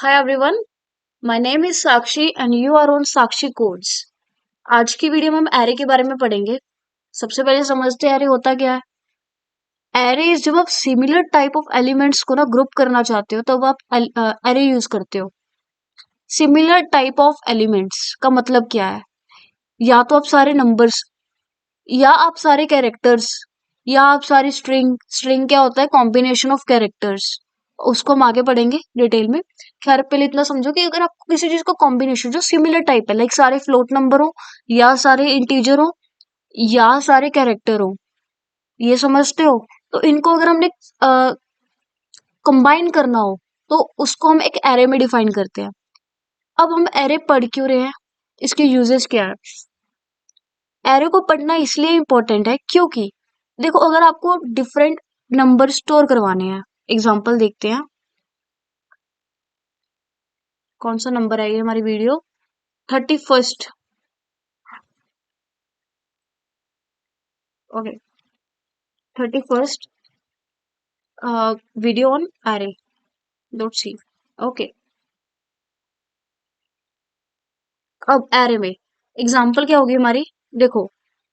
Hi everyone, my name is Sakshi and you are on Sakshi Codes। आज की video में हम array के बारे में पढ़ेंगे। सबसे पहले समझते हैं एरे होता क्या है। एरे जब आप सिमिलर टाइप ऑफ एलिमेंट्स को ना ग्रुप करना चाहते हो तब आप एरे यूज करते हो। सिमिलर टाइप ऑफ एलिमेंट्स का मतलब क्या है? या तो आप सारे नंबर्स, या आप सारे कैरेक्टर्स, या आप सारी स्ट्रिंग। स्ट्रिंग क्या होता है? Combination of characters. उसको हम आगे पढ़ेंगे डिटेल में। खैर पहले इतना समझो कि अगर आपको किसी चीज का कॉम्बिनेशन जो सिमिलर टाइप है, लाइक सारे फ्लोट नंबर हो, या सारे इंटीजर हो, या सारे कैरेक्टर हो, ये समझते हो? तो इनको अगर हमने कंबाइन करना हो तो उसको हम एक एरे में डिफाइन करते हैं। अब हम एरे पढ़ क्यों रहे हैं, इसके यूजेस क्या है? एरे को पढ़ना इसलिए इम्पोर्टेंट है क्योंकि देखो, अगर आपको डिफरेंट नंबर स्टोर करवाने हैं, एग्जांपल देखते हैं। कौन सा नंबर है ये हमारी video? 31st। Okay, 31st video on array dot C. Okay, अब एरे में एग्जांपल क्या होगी हमारी? देखो,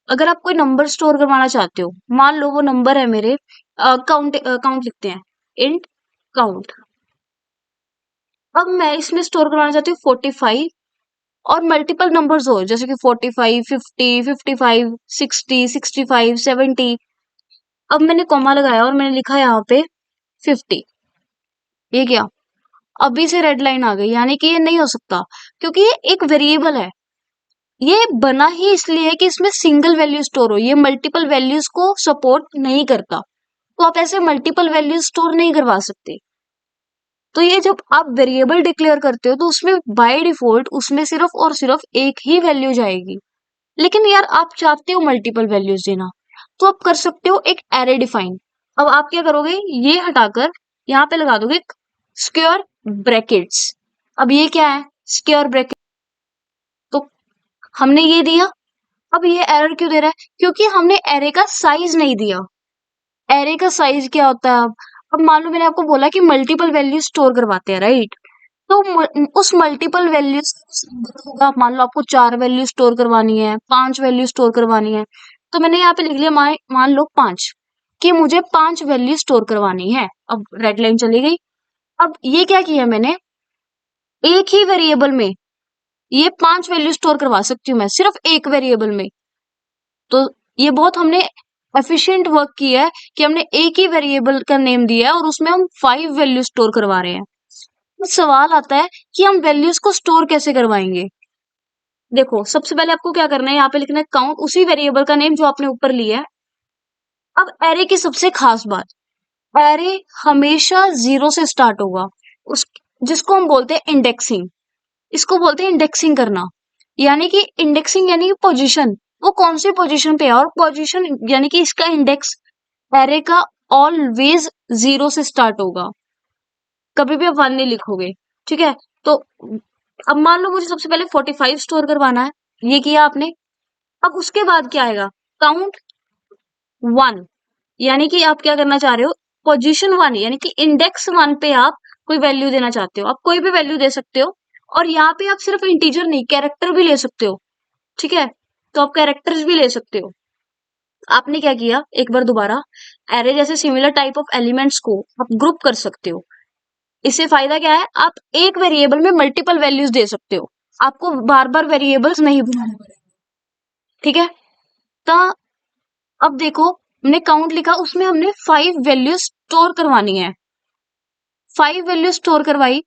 अगर आप कोई नंबर स्टोर करवाना चाहते हो, मान लो वो नंबर है मेरे, काउंट लिखते हैं, इंट काउंट। अब मैं इसमें स्टोर करवाना चाहती हूँ 45 और मल्टीपल नंबर्स हो, जैसे कि 45, 50, 55, 60, 65, 70। अब मैंने कॉमा लगाया और मैंने लिखा यहाँ पे 50। ये क्या? अभी से रेड लाइन आ गई, यानी कि ये नहीं हो सकता क्योंकि ये एक वेरिएबल है। ये बना ही इसलिए है कि इसमें सिंगल वैल्यू स्टोर हो, ये मल्टीपल वैल्यूज को सपोर्ट नहीं करता। तो आप ऐसे मल्टीपल वैल्यूज स्टोर नहीं करवा सकते। तो ये जब आप वेरिएबल डिक्लेयर करते हो तो उसमें बाय डिफॉल्ट उसमें सिर्फ और सिर्फ एक ही वैल्यू जाएगी। लेकिन यार आप चाहते हो मल्टीपल वैल्यूज देना, तो आप कर सकते हो एक एरे डिफाइन। अब आप क्या करोगे, ये हटाकर यहाँ पे लगा दोगे स्क्वायर ब्रैकेट्स। अब ये क्या है? Square bracket. तो हमने ये दिया। अब ये एरर क्यों दे रहा है? क्योंकि हमने एरे का साइज नहीं दिया। एरे का साइज क्या होता है? अब मान लो मैंने आपको बोला कि मल्टीपल वैल्यू स्टोर करवाते हैं, राइट? तो उस मल्टीपल वैल्यूज होगा, मान लो आपको 4 वैल्यू स्टोर करवानी है, 5 वैल्यू स्टोर करवानी है। तो मैंने यहाँ पे लिख लिया, मान लो 5, कि मुझे 5 वैल्यू स्टोर करवानी है। अब रेड लाइन चली गई। अब ये क्या किया मैंने, एक ही वेरिएबल में ये 5 वैल्यू स्टोर करवा सकती हूँ मैं सिर्फ एक वेरिएबल में। तो ये बहुत हमने एफिशिएंट वर्क किया है कि हमने एक ही वेरिएबल का नेम दिया है और उसमें हम 5 वैल्यू स्टोर करवा रहे हैं। तो सवाल आता है कि हम वैल्यूज को स्टोर कैसे करवाएंगे। देखो, सबसे पहले आपको क्या करना है, यहाँ पे लिखना है काउंट, उसी वेरिएबल का नेम जो आपने ऊपर लिया है। अब एरे की सबसे खास बात, एरे हमेशा 0 से स्टार्ट होगा। उस जिसको हम बोलते हैं इंडेक्सिंग, इसको बोलते हैं इंडेक्सिंग करना। यानी कि इंडेक्सिंग यानी कि पोजीशन, वो कौन सी पोजीशन पे है, और पोजीशन यानी कि इसका इंडेक्स एरे का ऑलवेज 0 से स्टार्ट होगा। कभी भी आप 1 नहीं लिखोगे, ठीक है? तो अब मान लो मुझे सबसे पहले 45 स्टोर करवाना है, ये किया आपने। अब उसके बाद क्या आएगा? काउंट 1, यानी कि आप क्या करना चाह रहे हो, पोजीशन 1 यानी कि इंडेक्स 1 पे आप कोई वैल्यू देना चाहते हो। आप कोई भी वैल्यू दे सकते हो, और यहाँ पे आप सिर्फ इंटीजर नहीं, कैरेक्टर भी ले सकते हो, ठीक है? तो आप कैरेक्टर्स भी ले सकते हो। आपने क्या किया, एक बार दोबारा, एरे जैसे सिमिलर टाइप ऑफ एलिमेंट्स को आप ग्रुप कर सकते हो। इससे फायदा क्या है, आप एक वेरिएबल में मल्टीपल वैल्यूज दे सकते हो, आपको बार बार वेरिएबल्स नहीं बनाने पड़ेंगे, ठीक है? तो अब देखो, हमने काउंट लिखा, उसमें हमने 5 वैल्यूज स्टोर करवानी है। 5 वैल्यू स्टोर करवाई।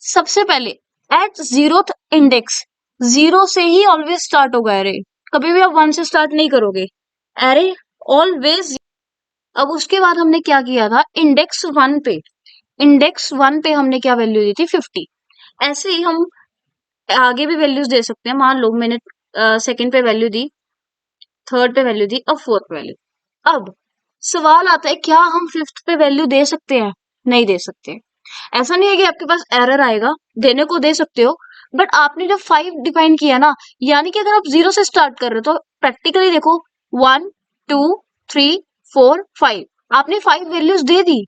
सबसे पहले एट 0th इंडेक्स, 0 से ही ऑलवेज स्टार्ट होगा एरे, कभी भी आप 1 से स्टार्ट नहीं करोगे, एरे ऑलवेज। अब उसके बाद हमने क्या किया था, इंडेक्स 1 पे हमने क्या वैल्यू दी थी? 50। ऐसे ही हम आगे भी वैल्यूज दे सकते हैं। मान लो मैंने सेकंड पे वैल्यू दी, थर्ड पे वैल्यू दी, अब फोर्थ वैल्यू। अब सवाल आता है, क्या हम फिफ्थ पे वैल्यू दे सकते हैं? नहीं दे सकते। ऐसा नहीं है कि आपके पास एरर आएगा, देने को दे सकते हो, बट आपने जब 5 डिफाइन किया ना, यानी कि अगर आप 0 से स्टार्ट कर रहे हो तो प्रैक्टिकली देखो, 1, 2, 3, 4, 5, आपने 5 वैल्यूज दे दी।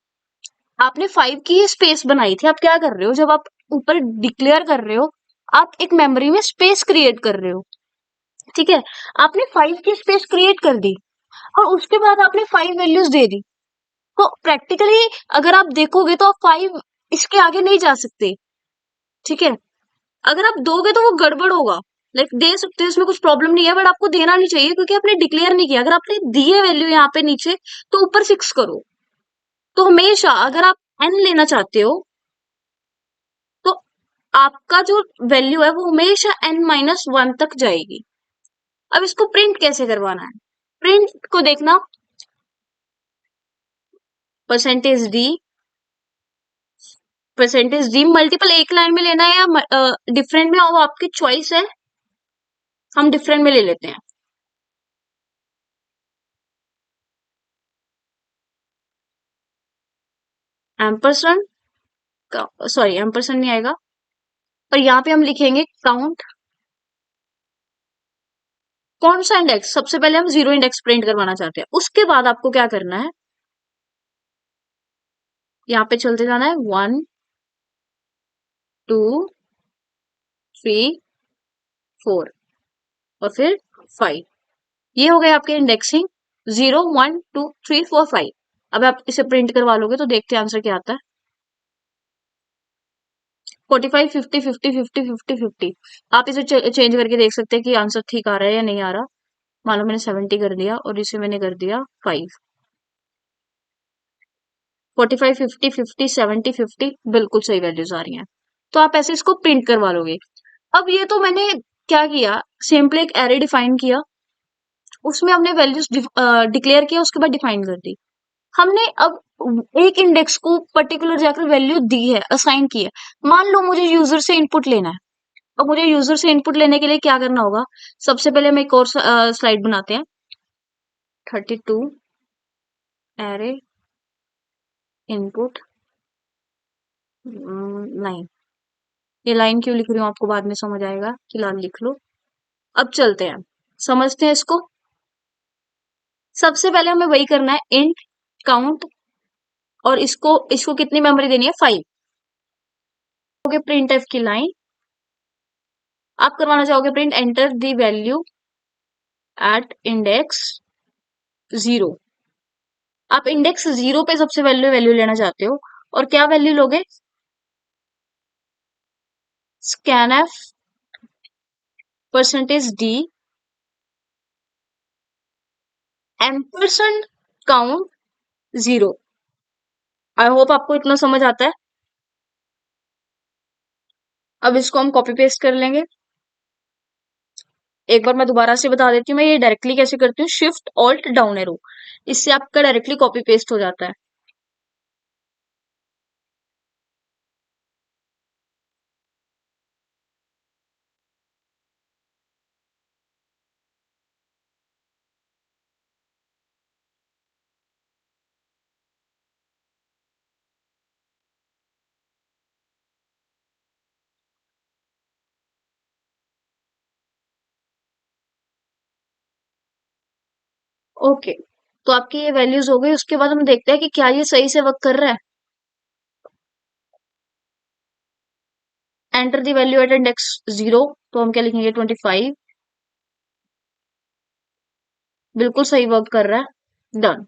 आपने 5 की स्पेस बनाई थी। आप क्या कर रहे हो, जब आप ऊपर डिक्लेयर कर रहे हो, आप एक मेमोरी में स्पेस क्रिएट कर रहे हो। ठीक है, आपने 5 की स्पेस क्रिएट कर दी और उसके बाद आपने 5 वैल्यूज दे दी। तो प्रैक्टिकली अगर आप देखोगे तो आप 5 इसके आगे नहीं जा सकते। ठीक है, अगर आप दोगे तो वो गड़बड़ होगा। लाइक दे सकते हो, इसमें कुछ प्रॉब्लम नहीं है, बट आपको देना नहीं चाहिए क्योंकि आपने डिक्लेयर नहीं किया। अगर आपने दी है वैल्यू यहाँ पे नीचे, तो ऊपर 6 करो। तो हमेशा अगर आप n लेना चाहते हो तो आपका जो वैल्यू है वो हमेशा n-1 तक जाएगी। अब इसको प्रिंट कैसे करवाना है? प्रिंट को देखना, percentage D, percentage D multiple एक लाइन में लेना है या डिफरेंट में, वो आपकी चॉइस है। हम डिफरेंट में ले लेते हैं। एम्परसेंड, सॉरी एम्परसेंड नहीं आएगा, और यहाँ पे हम लिखेंगे काउंट। कौन सा इंडेक्स? सबसे पहले हम जीरो इंडेक्स प्रिंट करवाना चाहते हैं। उसके बाद आपको क्या करना है, यहाँ पे चलते जाना है 1 2 3 4 और फिर 5। ये हो गए आपके इंडेक्सिंग 0 1 2 3 4 5। अब आप इसे प्रिंट करवा लोगे तो देखते हैं आंसर क्या आता है। 45 50 50 50 50 50। आप इसे चेंज करके देख सकते हैं कि आंसर ठीक आ रहा है या नहीं आ रहा। मान लो मैंने 70 कर दिया और इसे मैंने कर दिया 5। 45 50 50 70 50 बिल्कुल सही वैल्यूज आ रही हैं। तो आप ऐसे इसको प्रिंट करवा लोगे। अब ये तो मैंने क्या किया, सिंपली एक एरे डिफाइन किया, उसमें हमने वैल्यूज डिक्लेयर किया, उसके बाद डिफाइन कर दी। हमने अब एक इंडेक्स को पर्टिकुलर जाकर वैल्यू दी है, असाइन की है। मान लो मुझे यूजर से इनपुट लेना है। अब मुझे यूजर से इनपुट लेने के लिए क्या करना होगा? सबसे पहले हम एक और स्लाइड बनाते हैं। 32 एरे इनपुट लाइन। ये लाइन क्यों लिख रही हूँ आपको बाद में समझ आएगा, फिलहाल लिख लो। अब चलते हैं, समझते हैं इसको। सबसे पहले हमें वही करना है, इंट काउंट, और इसको इसको कितनी मेमोरी देनी है? 5। ओके, प्रिंट एफ की लाइन आप करवाना चाहोगे print enter the value at index 0। आप इंडेक्स 0 पे सबसे वैल्यू वैल्यू लेना चाहते हो, और क्या वैल्यू लोगे? Scan F percentage D ampersand count 0। I hope आपको इतना समझ आता है। अब इसको हम कॉपी पेस्ट कर लेंगे। एक बार मैं दोबारा से बता देती हूँ, मैं ये डायरेक्टली कैसे करती हूँ, शिफ्ट ऑल्ट डाउन एरो, इससे आपका डायरेक्टली कॉपी पेस्ट हो जाता है। ओके, तो आपकी ये वैल्यूज हो गई। उसके बाद हम देखते हैं कि क्या ये सही से वर्क कर रहा है। Enter the value at index 0, तो हम क्या लिखेंगे? 25। बिल्कुल सही वर्क कर रहा है, डन।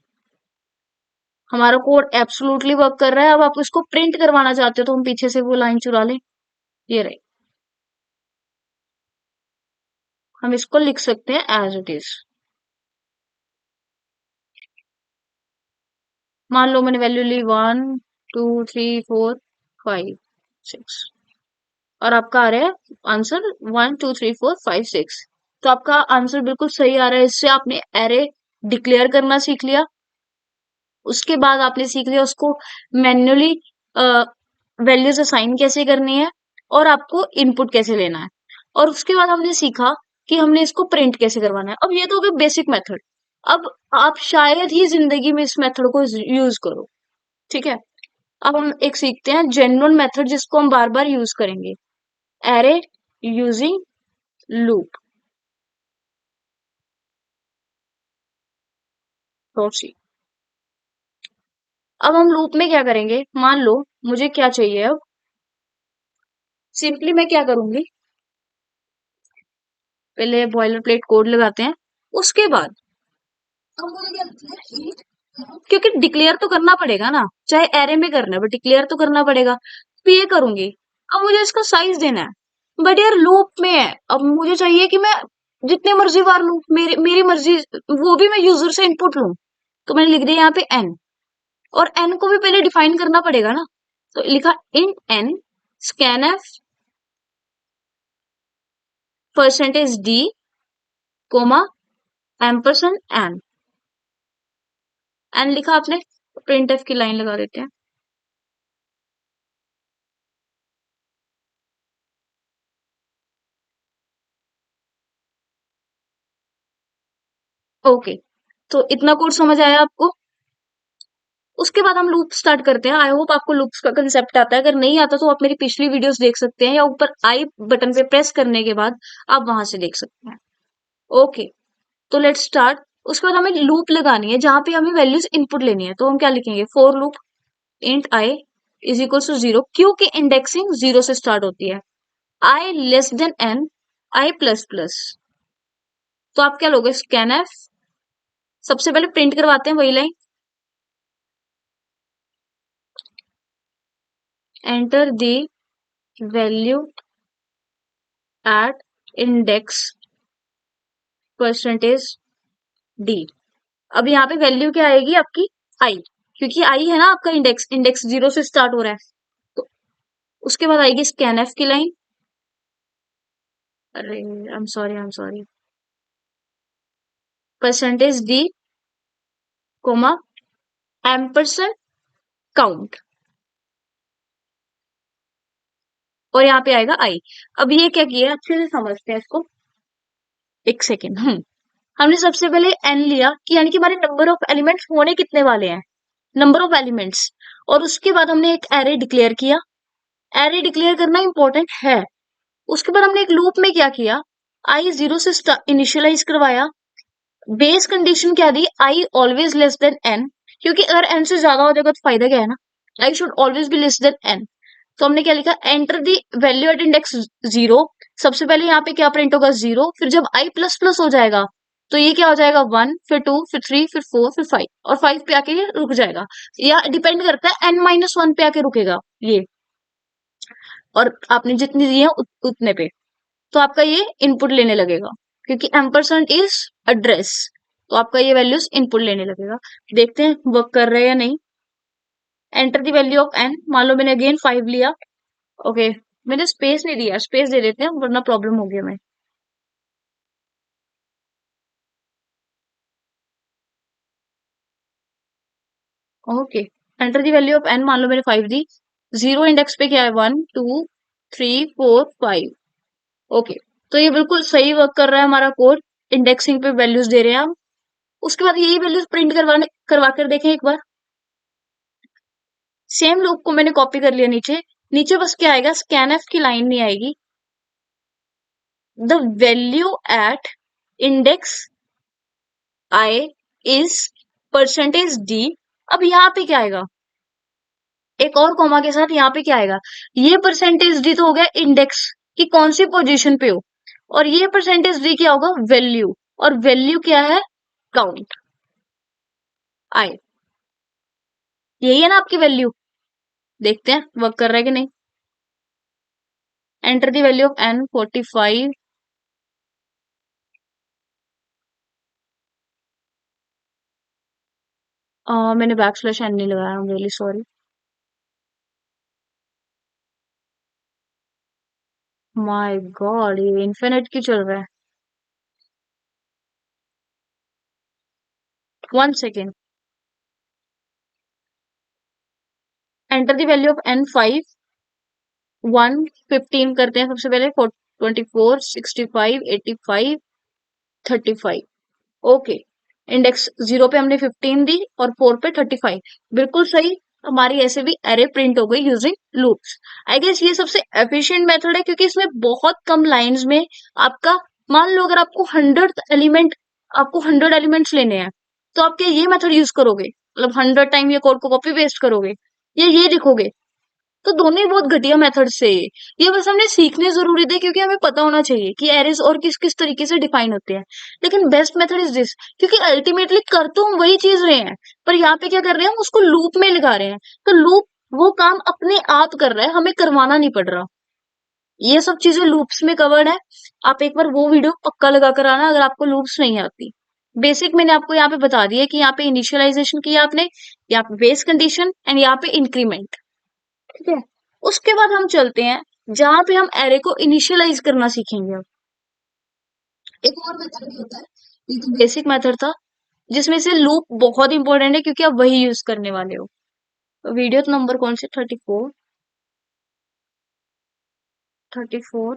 हमारा कोड एब्सोल्युटली वर्क कर रहा है। अब आप इसको प्रिंट करवाना चाहते हो तो हम पीछे से वो लाइन चुरा लें, ये रही। हम इसको लिख सकते हैं एज इट इज। मान लो मैंने वैल्यू ली 1 2 3 4 5 6, और आपका आ रहा है आंसर 1 2 3 4 5 6। तो आपका आंसर बिल्कुल सही आ रहा है। इससे आपने एरे डिक्लेयर करना सीख लिया। उसके बाद आपने सीख लिया उसको मैन्युअली वैल्यूज असाइन कैसे करनी है, और आपको इनपुट कैसे लेना है। और उसके बाद हमने सीखा कि हमने इसको प्रिंट कैसे करवाना है। अब ये तो हो गया बेसिक मेथड। अब आप शायद ही जिंदगी में इस मेथड को यूज करो। ठीक है, अब हम एक सीखते हैं जेन्युइन मेथड जिसको हम बार बार यूज करेंगे, एरे यूजिंग लूप। प्रोसीड। अब हम लूप में क्या करेंगे, मान लो मुझे क्या चाहिए अब, सिंपली मैं क्या करूंगी, पहले बॉयलर प्लेट कोड लगाते हैं, उसके बाद अब मुझे क्या लगता है, क्योंकि डिक्लेयर तो करना पड़ेगा ना, चाहे एरे में करना है बट डिक्लेयर तो करना पड़ेगा, तो ये करूंगी। अब मुझे इसका साइज देना है, बट यार लूप में है, अब मुझे चाहिए कि मैं जितने मर्जी बार लूं, मेरी मेरी मर्जी, वो भी मैं यूजर से इनपुट लूं। तो मैंने लिख दिया यहाँ पे एन, और एन को भी पहले डिफाइन करना पड़ेगा ना, तो लिखा int n scanf percentage d comma ampersand n, n लिखा आपने, प्रिंट एफ की लाइन लगा देते हैं। ओके, तो इतना कोड समझ आया आपको। उसके बाद हम लूप स्टार्ट करते हैं। आई होप आपको लूप्स का कंसेप्ट आता है, अगर नहीं आता तो आप मेरी पिछली वीडियोस देख सकते हैं, या ऊपर आई बटन पे प्रेस करने के बाद आप वहां से देख सकते हैं। ओके, तो लेट्स स्टार्ट। उसके बाद हमें लूप लगानी है जहां पे हमें वैल्यूज इनपुट लेनी है, तो हम क्या लिखेंगे, for loop int I is equal to zero, क्यू की इंडेक्सिंग जीरो से स्टार्ट होती है, i less than n i plus plus. तो आप क्या लोगे, स्कैनफ, सबसे पहले प्रिंट करवाते हैं वही line, enter the value at index percentage d. अब यहाँ पे वैल्यू क्या आएगी आपकी, आई, क्योंकि आई है ना आपका इंडेक्स, इंडेक्स जीरो से स्टार्ट हो रहा है, तो उसके बाद आएगी स्कैनफ की लाइन, अरे आई am sorry percentage d comma ampersand count, और यहाँ पे आएगा आई। अब ये क्या किया है, अच्छे से समझते हैं इसको, एक सेकेंड। हमने सबसे पहले एन लिया, कि यानी कि हमारे नंबर ऑफ एलिमेंट्स होने कितने वाले हैं, नंबर ऑफ एलिमेंट्स, और उसके बाद हमने एक एरे डिक्लेयर किया। एरे डिक्लेयर करना इंपॉर्टेंट है। उसके बाद हमने एक लूप में क्या किया, आई जीरो से इनिशियलाइज करवाया, बेस कंडीशन क्या दी, I always less than N, क्योंकि अगर एन से ज्यादा हो जाएगा तो फायदा क्या है ना, i should always be less than n. तो हमने क्या लिखा, enter the value at index zero, सबसे पहले यहाँ पे क्या प्रिंट होगा, जीरो, फिर जब आई प्लस प्लस हो जाएगा तो ये क्या हो जाएगा, वन, फिर टू, फिर थ्री, फिर फोर, फिर फाइव, और फाइव पे आके ये रुक जाएगा, या डिपेंड करता है एन माइनस वन पे आके रुकेगा ये, और आपने जितनी दी है उतने पे, तो आपका ये इनपुट लेने लगेगा, क्योंकि एम्परसेंट इज एड्रेस, तो आपका ये वैल्यूज इनपुट लेने लगेगा। देखते हैं वर्क कर रहा है या नहीं। Enter the value of n, मान लो मैंने अगेन फाइव लिया, ओके, मैंने स्पेस नहीं दिया, स्पेस दे देते हैं वरना प्रॉब्लम हो गया मैं। Okay, enter the value of n, मान लो मैंने फाइव दी, जीरो इंडेक्स पे क्या है, one two three four five. Okay, तो ये बिल्कुल सही वर्क कर रहा है हमारा कोड, इंडेक्सिंग पे वैल्यूज दे रहे हैं हम। उसके बाद यही वैल्यूज प्रिंट करवा कर देखें एक बार। सेम लूप को मैंने कॉपी कर लिया नीचे, नीचे बस क्या आएगा, स्कैनफ की लाइन नहीं आएगी, the value at index i is percentage d. अब यहाँ पे क्या आएगा, एक और कॉमा के साथ यहाँ पे क्या आएगा, ये परसेंटेज डी तो हो गया इंडेक्स की कौन सी पोजीशन पे हो, और ये परसेंटेज डी क्या होगा, वैल्यू, और वैल्यू क्या है, काउंट आई, यही है ना आपकी वैल्यू। देखते हैं वर्क कर रहा है कि नहीं। Enter the value of n 45, मैंने बैक स्लैश एन नहीं लगाया, I am really sorry. My god, ये इन्फिनिट क्यों चल रहा है, one second. Enter the value of n five, one, 15 करते हैं सबसे पहले, 24, 65, 85, 35। ओके, इंडेक्स जीरो पे हमने 15 दी और फोर पे 35, बिल्कुल सही। हमारी ऐसे भी एरे प्रिंट हो गई यूजिंग लूप्स। आई गेस ये सबसे एफिशिएंट मेथड है, क्योंकि इसमें बहुत कम लाइंस में आपका, मान लो अगर आपको 100 एलिमेंट्स लेने हैं, तो आप क्या ये मेथड यूज करोगे, मतलब 100 टाइम ये कोड को कॉपी पेस्ट करोगे, ये लिखोगे, तो दोनों ही बहुत घटिया मेथड से ये बस हमने सीखने जरूरी थे क्योंकि हमें पता होना चाहिए कि एरेज और किस किस तरीके से डिफाइन होते हैं। लेकिन बेस्ट मेथड इज दिस, क्योंकि अल्टीमेटली कर तो हम वही चीज रहे हैं, पर यहाँ पे क्या कर रहे हैं, हम उसको लूप में लगा रहे हैं। तो लूप वो काम अपने आप कर रहा है, हमें करवाना नहीं पड़ रहा। ये सब चीजें लूप्स में कवर्ड है। आप एक बार वो वीडियो पक्का लगा कर आना अगर आपको लूप्स नहीं आती। बेसिक मैंने आपको यहाँ पे बता दिया कि यहाँ पे इनिशियलाइजेशन किया आपने, यहाँ पे बेस कंडीशन एंड यहाँ पे इंक्रीमेंट। ठीक है, उसके बाद हम चलते हैं जहां पे हम एरे को इनिशियलाइज करना सीखेंगे। अब एक और मेथड भी होता है, ये तो बेसिक मेथड था, जिसमें से लूप बहुत इंपॉर्टेंट है क्योंकि आप वही यूज करने वाले हो। तो वीडियो नंबर कौन से, 34, 34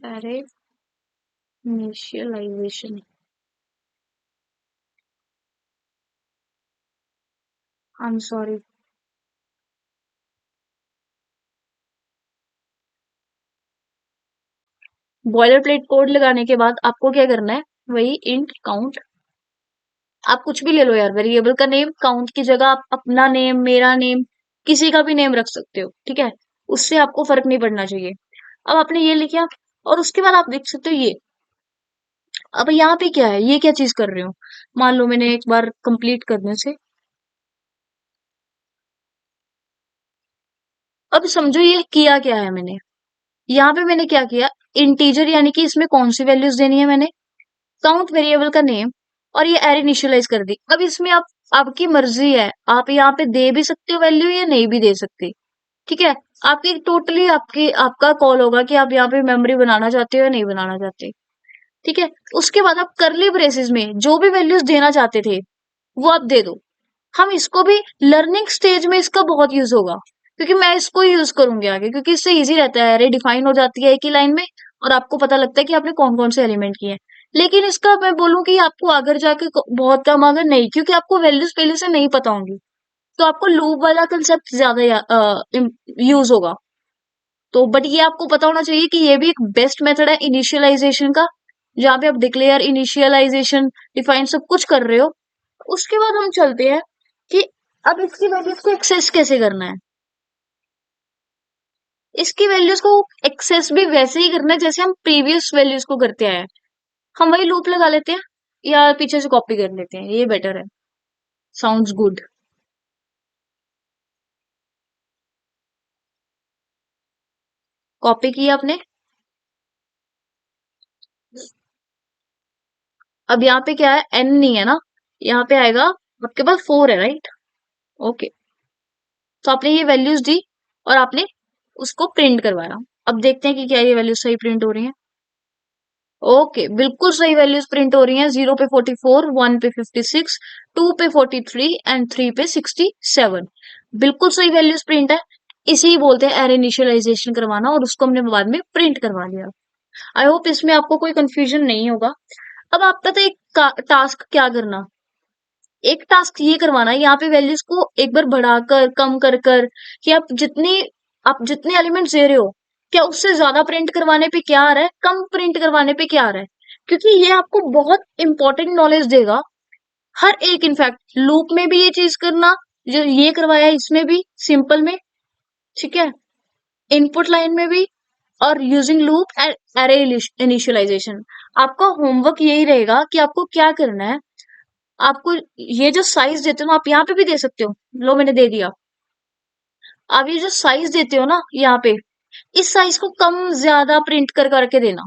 array initialization. I am sorry. Boiler plate code लगाने के बाद आपको क्या करना है, वही इंट काउंट। आप कुछ भी ले लो यार, वेरिएबल का नेम, काउंट की जगह आप अपना नेम, मेरा नेम, किसी का भी नेम रख सकते हो। ठीक है, उससे आपको फर्क नहीं पड़ना चाहिए। अब आपने ये लिखा और उसके बाद आप देख सकते हो ये। अब यहाँ पे क्या है, ये क्या चीज कर रहे हो, मान लो मैंने एक बार कंप्लीट करने से, अब समझो ये किया क्या है मैंने। यहाँ पे मैंने क्या किया, इंटीजर यानी कि इसमें कौन सी वैल्यूज देनी है मैंने, काउंट वेरिएबल का नेम, और ये एरे इनिशियलाइज कर दी। अब इसमें आप, आपकी मर्जी है, आप यहाँ पे दे भी सकते हो वैल्यू या नहीं भी दे सकते। ठीक है, आपकी टोटली आपकी आपका कॉल होगा कि आप यहाँ पे मेमोरी बनाना चाहते हो या नहीं बनाना चाहते। ठीक है, उसके बाद आप करली ब्रेसेस में जो भी वैल्यूज देना चाहते थे वो आप दे दो। हम इसको भी लर्निंग स्टेज में इसका बहुत यूज होगा, क्योंकि मैं इसको यूज करूंगी आगे, क्योंकि इससे इजी रहता है, एरे डिफाइन हो जाती है एक ही लाइन में और आपको पता लगता है कि आपने कौन कौन से एलिमेंट किए हैं। लेकिन इसका मैं बोलूं कि आपको आगे जाके बहुत काम आगे नहीं, क्योंकि आपको वैल्यूज पहले से नहीं पता होंगी, तो आपको लूप वाला कंसेप्ट ज्यादा यूज होगा। तो बट ये आपको पता होना चाहिए कि ये भी एक बेस्ट मेथड है इनिशियलाइजेशन का, जहाँ पे आप डिक्लेयर, इनिशियलाइजेशन, डिफाइन सब कुछ कर रहे हो। उसके बाद हम चलते हैं कि अब इसकी वैल्यूज को एक्सेस कैसे करना है। इसकी वैल्यूज को एक्सेस भी वैसे ही करना है जैसे हम प्रीवियस वैल्यूज को करते आए हैं। हम वही लूप लगा लेते हैं या पीछे से कॉपी कर लेते हैं, ये बेटर है, साउंड्स गुड। कॉपी किया आपने। अब यहाँ पे क्या है, एन नहीं है ना, यहाँ पे आएगा आपके पास 4 है, राइट। ओके, तो आपने ये वैल्यूज दी और आपने उसको प्रिंट करवाया। अब देखते हैं कि क्या ये वैल्यूज सही प्रिंट हो रही हैं। ओके, बिल्कुल सही वैल्यूज प्रिंट हो रही हैं। 0 पे 44, 1 पे 56, 2 पे 43 एंड 3 पे 67। बिल्कुल सही वैल्यूज प्रिंट है। इसी बोलते हैं एरे इनिशियलाइजेशन करवाना, और उसको हमने बाद में प्रिंट करवा लिया। आई होप इसमें आपको कोई कंफ्यूजन नहीं होगा। अब आपका तो एक टास्क क्या करना, एक टास्क ये करवाना है यहाँ पे वैल्यूज को एक बार बढ़ाकर कम कर कर, कि आप जितने एलिमेंट्स दे रहे हो, क्या उससे ज्यादा प्रिंट करवाने पे क्या आ रहा है, कम प्रिंट करवाने पे क्या आ रहा है। क्योंकि ये आपको बहुत इंपॉर्टेंट नॉलेज देगा हर एक, इनफैक्ट लूप में भी ये चीज करना जो ये करवाया है, इसमें भी सिंपल में, ठीक है, इनपुट लाइन में भी, और using loop and array initialization. आपका होमवर्क यही रहेगा कि आपको क्या करना है। आपको ये जो साइज देते हो ना, आप यहाँ पे भी दे सकते हो, लो मैंने दे दिया। आप ये जो साइज देते हो ना यहाँ पे, इस साइज को कम ज्यादा प्रिंट कर करके देना।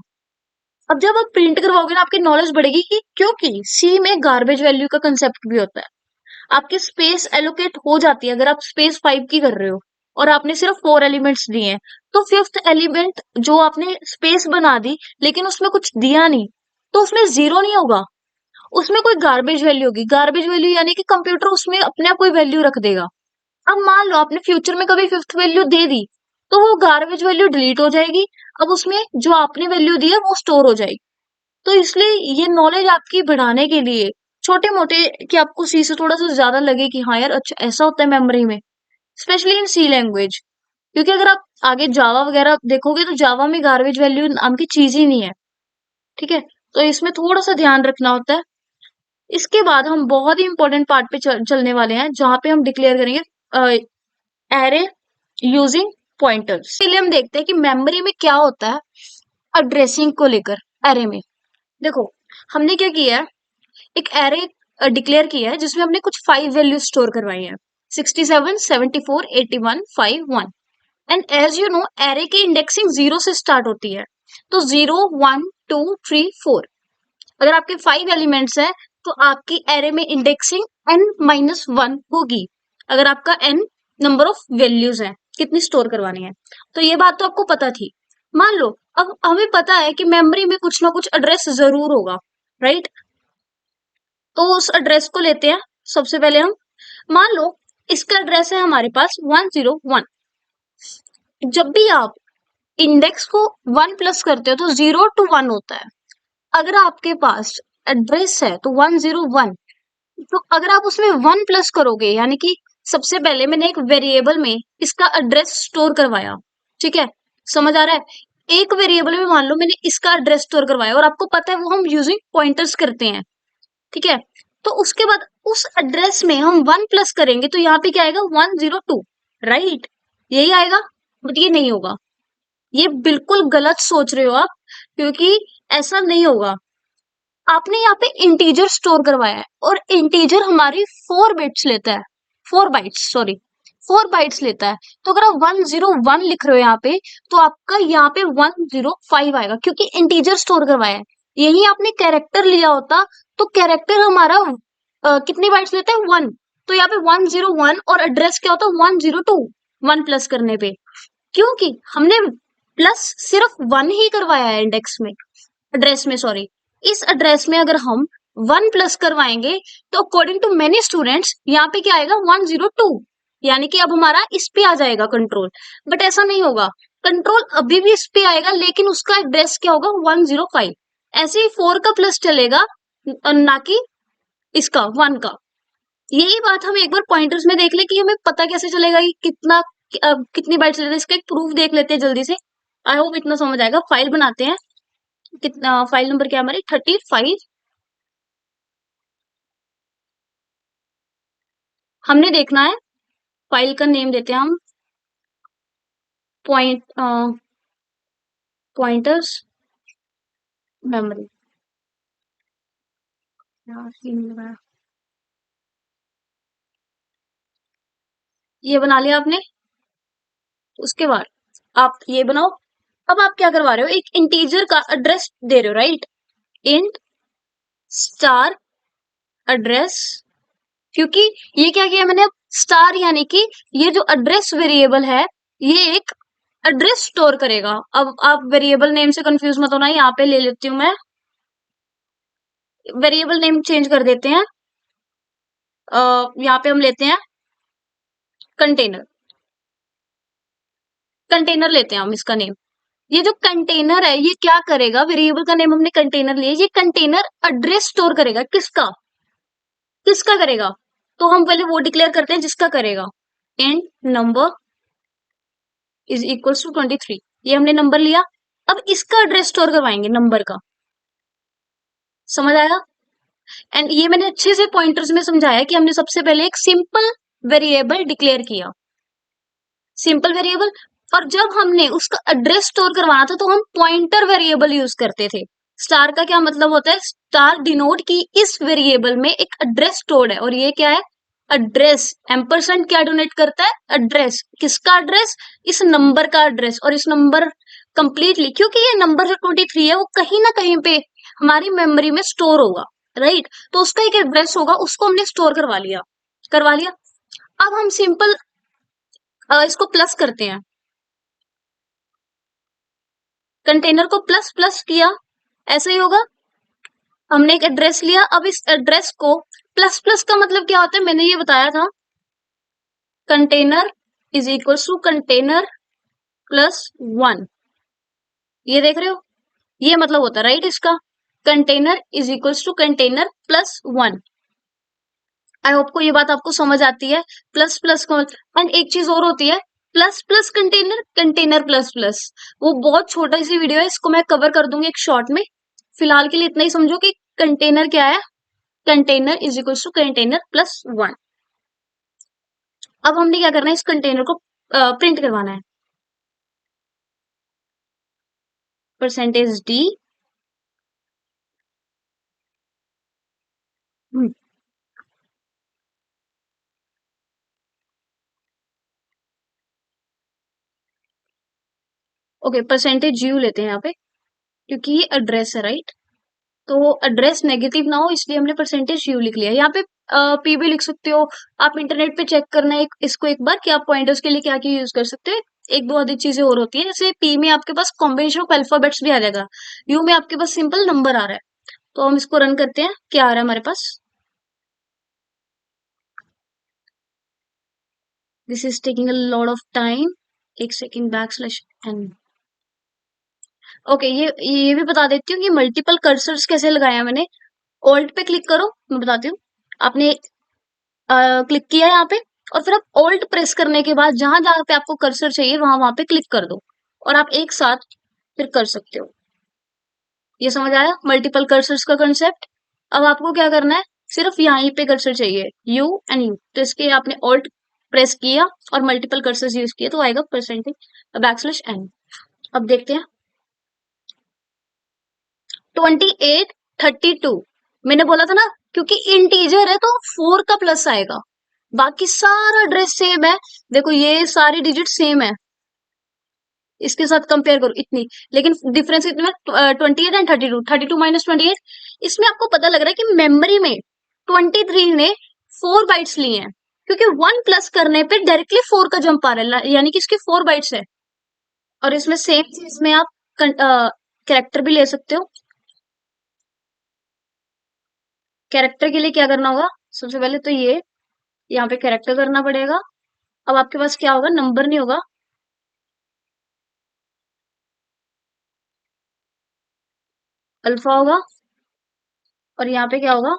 अब जब आप प्रिंट करवाओगे ना, आपकी नॉलेज बढ़ेगी, कि क्योंकि सी में गार्बेज वैल्यू का कंसेप्ट भी होता है। आपकी स्पेस एलोकेट हो जाती है, अगर आप स्पेस 5 की कर रहे हो और आपने सिर्फ 4 एलिमेंट्स दिए हैं, तो फिफ्थ एलिमेंट जो आपने स्पेस बना दी लेकिन उसमें कुछ दिया नहीं, तो उसमें जीरो नहीं होगा, उसमें कोई गार्बेज वैल्यू होगी। गार्बेज वैल्यू यानी कि कंप्यूटर उसमें अपने आप कोई वैल्यू रख देगा। अब मान लो आपने फ्यूचर में कभी फिफ्थ वैल्यू दे दी, तो वो गार्बेज वैल्यू डिलीट हो जाएगी। अब उसमें जो आपने वैल्यू दी है वो स्टोर हो जाएगी। तो इसलिए ये नॉलेज आपकी बढ़ाने के लिए, छोटे मोटे, कि आपको सी से थोड़ा सा ज्यादा लगे कि हाँ यार अच्छा ऐसा होता है मेमोरी में, स्पेशली इन सी लैंग्वेज। क्योंकि अगर आप आगे जावा वगैरह देखोगे तो जावा में गार्बेज वैल्यू नाम की चीज ही नहीं है। ठीक है, तो इसमें थोड़ा सा ध्यान रखना होता है। इसके बाद हम बहुत ही इंपॉर्टेंट पार्ट पे चलने वाले हैं, जहां पे हम डिक्लेयर करेंगे एरे यूजिंग पॉइंटर्स। इसलिए हम देखते हैं कि मेमोरी में क्या होता है एड्रेसिंग को लेकर एरे में। देखो हमने क्या किया है, एक एरे डिक्लेयर किया है जिसमें हमने कुछ 5 वैल्यू स्टोर करवाई है, 67, 74, 81, 5, 1। And as you know array की इंडेक्सिंग 0 से स्टार्ट होती है, तो 0, 1, 2, 3, 4। अगर आपके 5 एलिमेंट्स है तो आपकी एरे में इंडेक्सिंग n-1 होगी, अगर आपका n नंबर ऑफ वैल्यूज है कितनी स्टोर करवानी है। तो ये बात तो आपको पता थी। मान लो अब हमें पता है कि मेमोरी में कुछ ना कुछ एड्रेस जरूर होगा, राइट। तो उस एड्रेस को लेते हैं। सबसे पहले हम मान लो इसका एड्रेस है हमारे पास 101। जब भी आप इंडेक्स को 1 प्लस करते हो तो 0 to 1 होता है। अगर आपके पास एड्रेस है तो 101, तो अगर आप उसमें 1 प्लस करोगे यानी कि सबसे पहले मैंने एक वेरिएबल में इसका एड्रेस स्टोर करवाया, ठीक है, समझ आ रहा है। एक वेरिएबल में मान लो मैंने इसका एड्रेस स्टोर करवाया और आपको पता है वो हम यूजिंग पॉइंटर्स करते हैं, ठीक है। तो उसके बाद उस एड्रेस में हम 1 प्लस करेंगे तो यहाँ पे क्या आएगा 102, राइट, यही आएगा। बट ये नहीं होगा, ये बिल्कुल गलत सोच रहे हो आप, क्योंकि ऐसा नहीं होगा। आपने यहाँ पे इंटीजर स्टोर करवाया है और इंटीजर हमारी 4 बिट्स लेता है, 4 बाइट्स, सॉरी 4 बाइट्स लेता है। तो अगर आप 101 लिख रहे हो यहाँ पे तो आपका यहाँ पे 105 आएगा क्योंकि इंटीजर स्टोर करवाया है। यही आपने कैरेक्टर लिया होता तो कैरेक्टर हमारा कितनी बाइट्स लेता है 1, तो यहाँ पे 101 और एड्रेस क्या होता है 102 1 प्लस करने पे, क्योंकि हमने प्लस सिर्फ 1 ही करवाया है इंडेक्स में, एड्रेस में सॉरी। इस एड्रेस में अगर हम 1 प्लस करवाएंगे तो अकॉर्डिंग टू मेनी स्टूडेंट्स यहाँ पे क्या आएगा 102, यानी कि अब हमारा इस पे आ जाएगा कंट्रोल। बट ऐसा नहीं होगा, कंट्रोल अभी भी इस पे आएगा लेकिन उसका एड्रेस क्या होगा 105। ऐसे ही 4 का प्लस चलेगा, ना कि इसका 1 का। यही बात हम एक बार पॉइंटर्स में देख ले कि हमें पता कैसे चलेगा कि कितनी बाइट्स लेते हैं। इसका एक प्रूफ देख लेते हैं जल्दी से, आई होप इतना समझ आएगा। फाइल बनाते हैं, कितना फाइल नंबर क्या हमारी 35। हमने देखना है, फाइल का नेम देते हैं हम पॉइंट पॉइंटर्स मेमोरी। ये बना लिया आपने, उसके बाद आप ये बनाओ। अब आप क्या करवा रहे हो, एक इंटीजर का एड्रेस दे रहे हो, राइट, इंट स्टार एड्रेस। क्योंकि ये क्या किया मैंने अब स्टार, यानी कि ये जो एड्रेस वेरिएबल है ये एक एड्रेस स्टोर करेगा। अब आप वेरिएबल नेम से कंफ्यूज मत होना, यहाँ पे ले लेती हूँ मैं, वेरिएबल नेम चेंज कर देते हैं। यहाँ पे हम लेते हैं कंटेनर, कंटेनर लेते हैं हम इसका नेम। ये जो कंटेनर है ये क्या करेगा, वेरिएबल का नेम हमने कंटेनर लिया, ये कंटेनर एड्रेस स्टोर करेगा। किसका, किसका करेगा, तो हम पहले वो डिक्लेयर करते हैं जिसका करेगा। Int number is equals to 23, ये हमने नंबर लिया। अब इसका एड्रेस स्टोर करवाएंगे नंबर का, समझ आया। एंड ये मैंने अच्छे से पॉइंटर्स में समझाया कि हमने सबसे पहले एक सिंपल वेरिएबल डिक्लेयर किया, सिंपल वेरिएबल। और जब हमने उसका एड्रेस स्टोर करवाना था तो हम पॉइंटर वेरिएबल यूज करते थे। स्टार का क्या मतलब होता है, स्टार डिनोट की इस वेरिएबल में एक एड्रेस स्टोर्ड है, और ये क्या है एड्रेस। एम्परसेंड क्या डोनेट करता है, एड्रेस। किसका एड्रेस, इस नंबर का एड्रेस। और इस नंबर कंप्लीटली, क्योंकि ये नंबर जो 23 है वो कहीं ना कहीं पे हमारी मेमोरी में स्टोर होगा, राइट। तो उसका एक एड्रेस होगा, उसको हमने स्टोर करवा लिया, करवा लिया। अब हम सिंपल इसको प्लस करते हैं, कंटेनर को प्लस प्लस किया, ऐसा ही होगा। हमने एक एड्रेस लिया, अब इस एड्रेस को प्लस प्लस का मतलब क्या होता है मैंने ये बताया था, container is equal to container plus 1। ये देख रहे हो, ये मतलब होता है राइट इसका, container is equal to container plus 1। I hope को ये बात आपको समझ आती है। प्लस प्लस को, एंड एक चीज और होती है, plus plus container, container plus plus, वो बहुत छोटा सी वीडियो है, इसको मैं कवर कर दूंगी एक शॉर्ट में। फिलहाल के लिए इतना ही समझो कि कंटेनर क्या है, container is equal to container plus 1। अब हमने क्या करना है, इस कंटेनर को प्रिंट करवाना है। Percentage D. Okay, percentage you लेते हैं यहाँ पे, क्योंकि ये एड्रेस है, राइट। तो एड्रेस नेगेटिव ना हो इसलिए हमने परसेंटेज यू लिख लिया। यहाँ पे पी भी लिख सकते हो। आप इंटरनेट पे चेक करना है इसको एक बार कि आप पॉइंटर्स के लिए क्या क्या यूज कर सकते हो। एक दो अधिक चीजें और होती है, जैसे पी में आपके पास कॉम्बिनेशन ऑफ अल्फाबेट्स भी आ जाएगा, यू में आपके पास सिंपल नंबर आ रहा है। तो हम इसको रन करते हैं, क्या आ रहा है हमारे पास। This is taking a lot of time. एक second, back slash N. Okay, ये भी बता देती हूँ कि मल्टीपल कर्सर्स कैसे लगाया मैंने। ऑल्ट पे क्लिक करो, मैं बताती हूँ। आपने क्लिक किया यहाँ पे, और फिर आप ऑल्ट प्रेस करने के बाद जहां जहां पे आपको कर्सर चाहिए वहां वहां पे क्लिक कर दो, और आप एक साथ फिर कर सकते हो। ये समझ आया मल्टीपल कर्सर्स का कंसेप्ट। अब आपको क्या करना है, सिर्फ यहीं पे कर्सर चाहिए, यू एंड यू। तो इसके आपने ऑल्ट प्रेस किया और मल्टीपल कर्सर्स यूज किए तो आएगा परसेंटेज बैक स्लैश एन। अब देखते हैं। 28, 32। मैंने बोला था ना, क्योंकि इंटीजर है तो 4 का प्लस आएगा। बाकी सारा ड्रेस सेम है। देखो ये सारी डिजिट सेम है, इसके साथ कंपेयर करो इतनी। लेकिन डिफरेंस इतना, 28 एंड 32, 32 माइनस 28। इसमें आपको पता लग रहा है कि मेमोरी में 23 ने 4 बाइट्स लिए हैं, क्योंकि 1 प्लस करने पे डायरेक्टली 4 का जंप आ रहा है, यानी कि इसके 4 बाइट्स है। और इसमें सेम चीज में आप कैरेक्टर भी ले सकते हो। कैरेक्टर के लिए क्या करना होगा, सबसे पहले तो ये यहाँ पे कैरेक्टर करना पड़ेगा। अब आपके पास क्या होगा, नंबर नहीं होगा, अल्फा होगा, और यहाँ पे क्या होगा,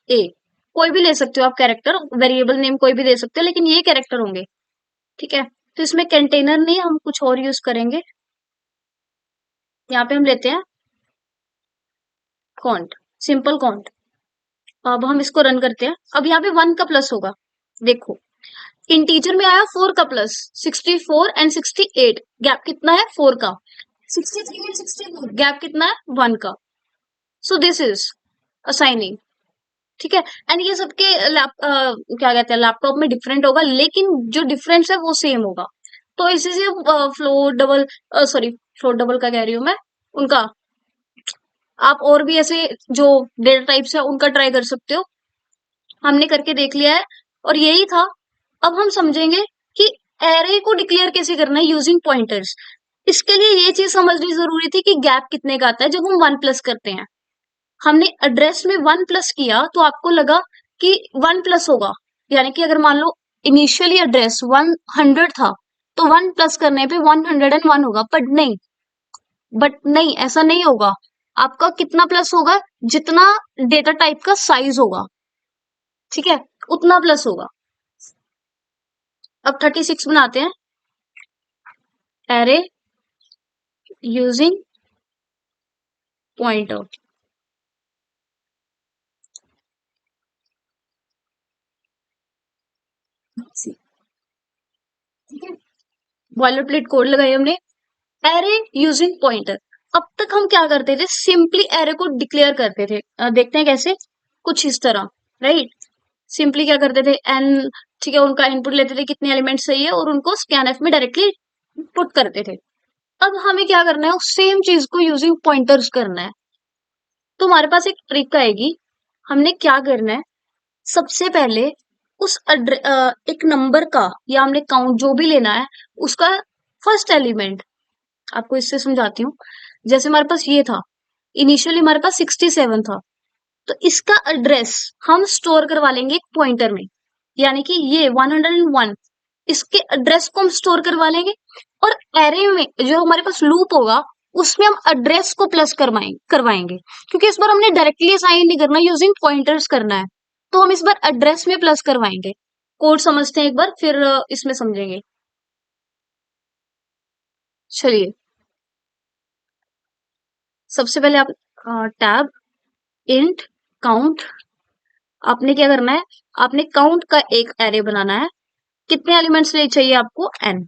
ए। कोई भी ले सकते हो आप कैरेक्टर, वेरिएबल नेम कोई भी दे सकते हो, लेकिन ये कैरेक्टर होंगे। ठीक है, तो इसमें कंटेनर नहीं, हम कुछ और यूज करेंगे। यहाँ पे हम लेते हैं कॉन्ट, सिंपल कॉन्ट। अब हम इसको रन करते हैं। अब यहाँ पे 1 का प्लस होगा। देखो, इंटीजर में आया 4 का प्लस, 64 एंड 68, गैप कितना है, 4 का। 63 एंड 64, गैप कितना है, 1 का। So this is assigning. ठीक है, एंड ये सबके क्या कहते हैं, लैपटॉप में डिफरेंट होगा, लेकिन जो डिफरेंस है वो सेम होगा। तो इसी से float double, sorry, float double का कह रही हूँ मैं, उनका, आप और भी ऐसे जो डेटा टाइप्स है उनका ट्राई कर सकते हो। हमने करके देख लिया है, और यही था। अब हम समझेंगे कि एरे को डिक्लेयर कैसे करना है यूजिंग पॉइंटर्स। इसके लिए ये चीज समझनी जरूरी थी कि गैप कितने का आता है जब हम 1 प्लस करते हैं। हमने एड्रेस में 1 प्लस किया तो आपको लगा कि 1 प्लस होगा, यानी कि अगर मान लो इनिशियली एड्रेस 100 था, तो 1 प्लस करने पे 101 होगा, बट नहीं, ऐसा नहीं होगा। आपका कितना प्लस होगा, जितना डेटा टाइप का साइज होगा, ठीक है, उतना प्लस होगा। अब 36 बनाते हैं, एरे यूजिंग पॉइंटर। ठीक है, बॉयलर प्लेट कोड लगाई हमने, एरे यूजिंग पॉइंटर। अब तक हम क्या करते थे, सिंपली एरे को डिक्लेयर करते थे। देखते हैं कैसे, कुछ इस तरह, राइट। सिंपली क्या करते थे, एन, ठीक है, उनका इनपुट लेते थे कितने एलिमेंट सही है, और उनको स्कैनएफ में डायरेक्टली पुट करते थे। अब हमें क्या करना है, उस सेम चीज को यूजिंग पॉइंटर्स करना है। तो हमारे पास एक ट्रिक आएगी। हमने क्या करना है, सबसे पहले उस एक नंबर का, या हमने काउंट जो भी लेना है, उसका फर्स्ट एलिमेंट, आपको इससे समझाती हूँ। जैसे हमारे पास ये था, इनिशियली हमारे पास 67 था, तो इसका एड्रेस हम स्टोर करवा लेंगे एक पॉइंटर में, यानी कि ये 101, इसके एड्रेस को हम स्टोर करवा लेंगे। और एरे में जो हमारे पास लूप होगा, उसमें हम एड्रेस को प्लस करवाएंगे, क्योंकि इस बार हमने डायरेक्टली असाइन नहीं करना, यूजिंग पॉइंटर्स करना है। तो हम इस बार एड्रेस में प्लस करवाएंगे। कोड समझते हैं एक बार, फिर इसमें समझेंगे। चलिए, सबसे पहले आप टैब इंट काउंट, आपने क्या करना है, आपने काउंट का एक एरे बनाना है। कितने एलिमेंट्स ले चाहिए आपको? n,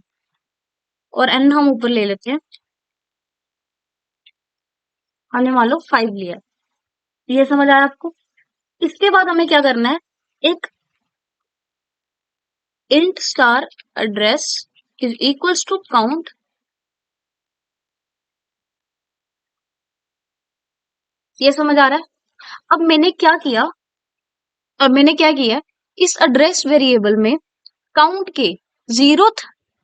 और n हम ऊपर ले लेते हैं। हमने मान लो 5 लिया। ये समझ आया आपको? इसके बाद हमें क्या करना है, एक int star address is equals to count. ये समझ आ रहा है? अब मैंने क्या किया, इस एड्रेस वेरिएबल में काउंट के 0th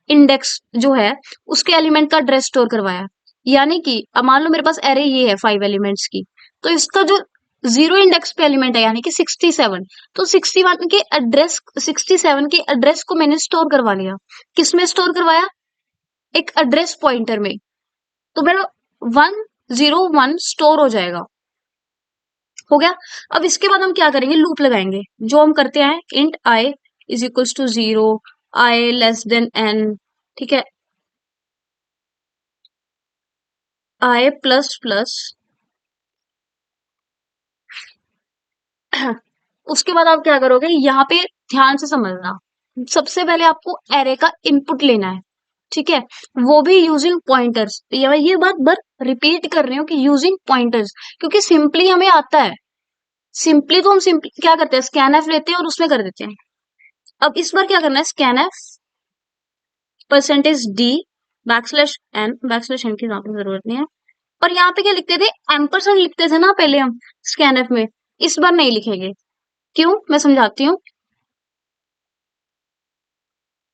इंडेक्स जो है उसके एलिमेंट का एड्रेस स्टोर करवाया। यानी कि अब मान लो मेरे पास एरे ये है 5 एलिमेंट्स की, तो इसका जो 0 इंडेक्स पे एलिमेंट है यानी कि 67, तो 61 के एड्रेस, 67 के एड्रेस को मैंने स्टोर करवा लिया। किसमें स्टोर करवाया? एक एड्रेस पॉइंटर में। तो मेरा 101 स्टोर हो जाएगा। हो गया। अब इसके बाद हम क्या करेंगे, लूप लगाएंगे जो हम करते हैं, int I is equals to 0, I less than n, ठीक है, आई प्लस प्लस। उसके बाद आप क्या करोगे, यहाँ पे ध्यान से समझना, सबसे पहले आपको एरे का इनपुट लेना है, ठीक है, वो भी यूजिंग पॉइंटर्स। ये बात रिपीट कर रही हूँ कि यूजिंग पॉइंटर्स, क्योंकि सिंपली हमें आता है, सिंपली तो हम सिंपली क्या करते हैं, स्कैन एफ लेते हैं और उसमें कर देते हैं। अब इस बार क्या करना है, scanf percentage D backslash N की यहाँ पे जरूरत नहीं है। और यहाँ पे क्या लिखते थे, एम्परसेंड लिखते थे ना पहले हम स्कैन एफ में, इस बार नहीं लिखेंगे। क्यों, मैं समझाती हूँ।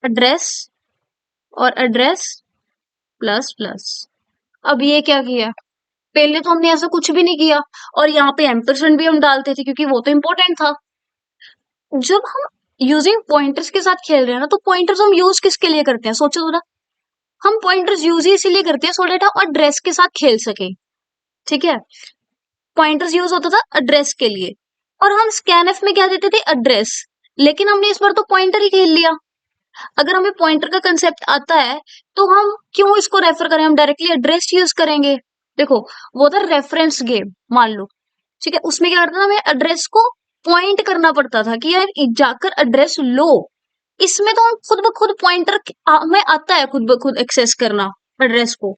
एड्रेस और एड्रेस प्लस प्लस। अब ये क्या किया, पहले तो हमने ऐसा कुछ भी नहीं किया, और यहाँ पे एम्परसेंड भी हम डालते थे क्योंकि वो तो इम्पोर्टेंट था। जब हम यूजिंग पॉइंटर्स के साथ खेल रहे हैं ना, तो पॉइंटर्स हम यूज किसके लिए करते हैं, सोचो थोड़ा। हम पॉइंटर्स यूज ही इसीलिए करते हैं सो डेट हम एड्रेस के साथ खेल सके, ठीक है। पॉइंटर्स यूज होता था एड्रेस के लिए, और हम स्कैनएफ में क्या देते थे, एड्रेस। लेकिन हमने इस बार तो पॉइंटर ही खेल लिया। अगर हमें पॉइंटर का कंसेप्ट आता है तो हम क्यों इसको रेफर करें, हम डायरेक्टली एड्रेस यूज करेंगे। देखो, वो था रेफरेंस गेम, मान लो, ठीक है, उसमें क्या करता था, हमें एड्रेस को पॉइंट करना पड़ता था कि यार जाकर एड्रेस लो। इसमें तो हम खुद ब खुद पॉइंटर, हमें आता है खुद ब खुद एक्सेस करना एड्रेस को।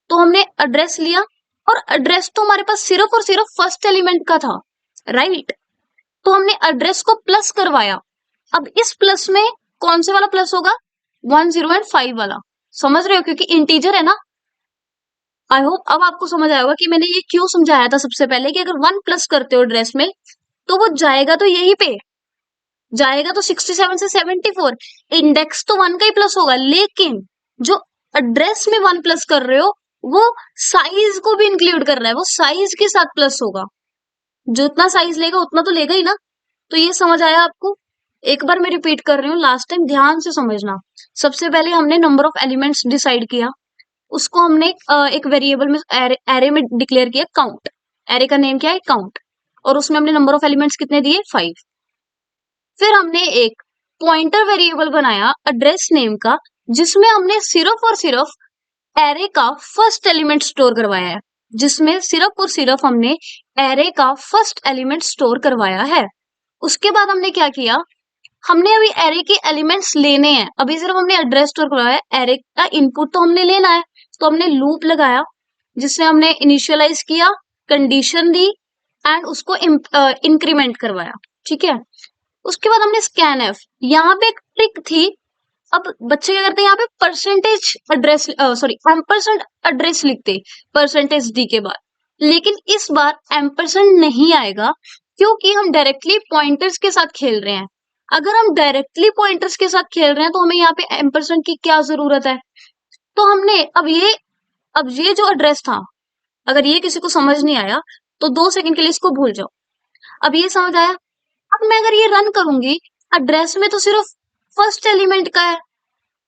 तो हमने एड्रेस लिया, और एड्रेस तो हमारे पास सिर्फ और सिर्फ फर्स्ट एलिमेंट का था, राइट। तो हमने एड्रेस को प्लस करवाया। अब इस प्लस में कौन से वाला प्लस होगा, 1, 0 एंड 5 वाला। समझ रहे हो, क्योंकि इंटीजर है ना। आई होप अब आपको समझ आया होगा कि मैंने ये क्यों समझाया था सबसे पहले, कि अगर 1 प्लस करते हो एड्रेस में, तो वो जाएगा तो यही पे, जाएगा तो 67 से 74। इंडेक्स तो 1 का ही प्लस होगा, लेकिन जो एड्रेस में 1 प्लस कर रहे हो, वो साइज को भी इंक्लूड कर रहा है, वो साइज के साथ प्लस होगा। जो इतना साइज लेगा उतना तो लेगा ही ना। तो ये समझ आया आपको? एक बार मैं रिपीट कर रही हूँ, लास्ट टाइम ध्यान से समझना। सबसे पहले हमने नंबर ऑफ एलिमेंट्स डिसाइड किया, उसको हमने एक वेरिएबल में, एरे में डिक्लेयर किया काउंट। एरे का नेम क्या है, काउंट। और उसमें हमने नंबर ऑफ एलिमेंट्स कितने दिए, 5। फिर हमने एक पॉइंटर वेरिएबल बनाया एड्रेस नेम का, जिसमें हमने सिर्फ और सिर्फ एरे का फर्स्ट एलिमेंट स्टोर करवाया है, जिसमें सिर्फ और सिर्फ हमने एरे का फर्स्ट एलिमेंट स्टोर करवाया है। उसके बाद हमने क्या किया, हमने अभी एरे के एलिमेंट्स लेने हैं, अभी सिर्फ हमने एड्रेस स्टोर करवाया है, एरे का इनपुट तो हमने लेना है। तो हमने लूप लगाया, जिससे हमने इनिशियलाइज किया, कंडीशन दी, एंड उसको इंक्रीमेंट करवाया, ठीक है। उसके बाद हमने स्कैन एफ, यहाँ पे एक ट्रिक थी। अब बच्चे क्या करते हैं, यहाँ पे percentage address, sorry ampersand address लिखते परसेंटेज डी के बाद, लेकिन इस बार एम्परसेंड नहीं आएगा, क्योंकि हम डायरेक्टली पॉइंटर्स के साथ खेल रहे हैं। अगर हम डायरेक्टली पॉइंटर्स के साथ खेल रहे हैं तो हमें यहाँ पे एम्परसेंड की क्या जरूरत है। तो हमने अब ये जो एड्रेस था, अगर ये किसी को समझ नहीं आया तो 2 सेकंड के लिए इसको भूल जाओ। अब ये समझ आया। अब मैं अगर ये रन करूंगी, एड्रेस में तो सिर्फ फर्स्ट एलिमेंट का है,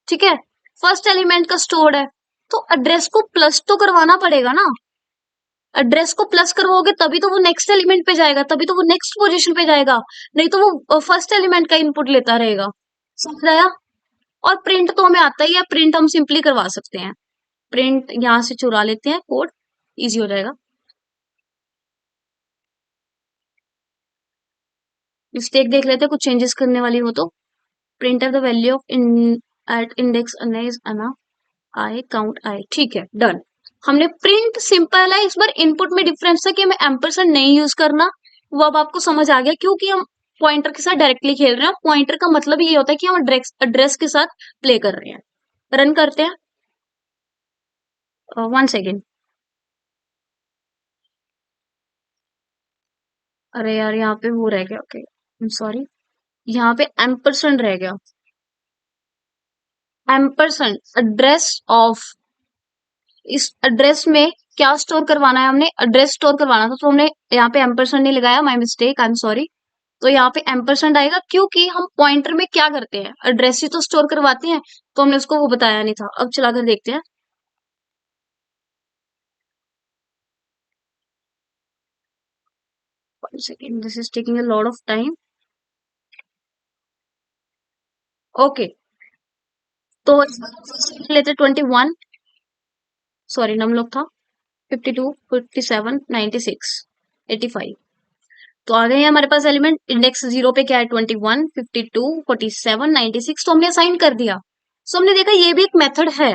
ठीक है, फर्स्ट एलिमेंट का स्टोर्ड है, तो एड्रेस को प्लस तो करवाना पड़ेगा ना। एड्रेस को प्लस करवाओगे तभी तो वो नेक्स्ट एलिमेंट पे जाएगा, तभी तो वो नेक्स्ट पोजीशन पे जाएगा, नहीं तो वो फर्स्ट एलिमेंट का इनपुट लेता रहेगा। समझ आया? और प्रिंट तो हमें आता ही है, प्रिंट हम सिंपली करवा सकते हैं। प्रिंट यहाँ से चुरा लेते हैं कोड, इजी हो जाएगा। मिस्टेक देख लेते हैं, कुछ चेंजेस करने वाली हो तो। Print of the value of in at index I count I, ठीक है, डन। हमने प्रिंट सिंपल है, इस बार इनपुट में डिफरेंस था कि हमें एम्परसेंड नहीं यूज करना, वो अब आपको समझ आ गया क्योंकि हम पॉइंटर के साथ डायरेक्टली खेल रहे हैं। पॉइंटर का मतलब ये होता है कि हम एड्रेस के साथ प्ले कर रहे हैं। रन करते हैं, 1 सेकेंड। अरे यार यहाँ पे वो रह गया, ओके सॉरी, यहाँ पे एम्परसेंड रह गया। एम्परसेंड एड्रेस ऑफ, इस एड्रेस में क्या स्टोर करवाना है, हमने एड्रेस स्टोर करवाना था तो हमने यहाँ पे एम्परसेंड नहीं लगाया, my mistake, I am sorry. तो यहाँ पे एम्परसेंड आएगा क्योंकि हम पॉइंटर में क्या करते हैं, एड्रेस ही तो स्टोर करवाते हैं, तो हमने उसको वो बताया नहीं था। अब चला कर देखते हैं। 1 second, this is taking a lot of time. Okay, तो लेते 21, सॉरी नम लोग था, 52, 57, 96, 85। तो आ गए हैं हमारे पास एलिमेंट। इंडेक्स 0 पे क्या है, 21, 52, 47, 96, तो हमने असाइन कर दिया। सो हमने देखा ये भी एक मेथड है,